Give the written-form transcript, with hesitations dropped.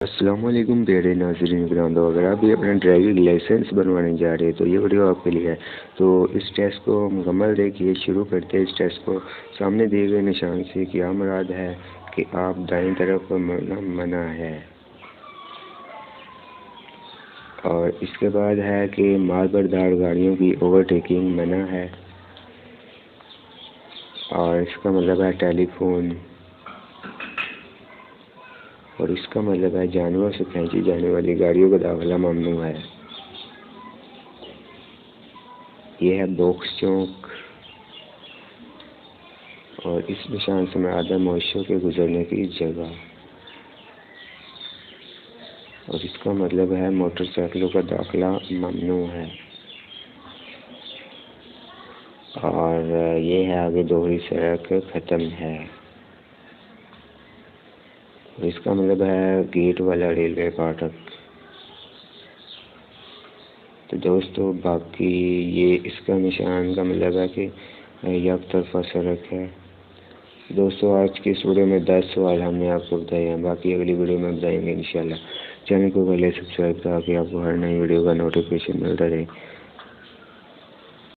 अस्सलाम वालेकुम प्यारे नाज़रीन किराम। तो अगर आप भी अपना ड्राइविंग लाइसेंस बनवाने जा रहे हैं तो ये वीडियो आपके लिए है। तो इस टेस्ट को मुकम्मल देखिए। शुरू करते हैं इस टेस्ट को। सामने दिए गए निशान से क्या मुराद है कि आप दाईं तरफ मुड़ना मना है, और इसके बाद है कि मालबरदार गाड़ियों की ओवरटेकिंग मना है, और इसका मतलब है टेलीफोन, और इसका मतलब है जानवरों से खींची जाने वाली गाड़ियों का दाखिला ममनू है। ये है बॉक्स चौक, और इस निशान से मुराद है मवेशियों के गुजरने की जगह, और इसका मतलब है मोटरसाइकिलों का दाखिला ममनू है। और ये है आगे दोहरी सड़क ख़त्म है, और इसका मतलब है गेट वाला रेलवे फाटक। तो दोस्तों बाकी ये इसका निशान का मतलब है कि एक तरफा सड़क है। दोस्तों आज की इस वीडियो में 10 सवाल हमने आपको बताए हैं, बाकी अगली वीडियो में बताएंगे इंशाल्लाह। चैनल को पहले सब्सक्राइब ताकि आपको हर नई वीडियो का नोटिफिकेशन मिलता रहे।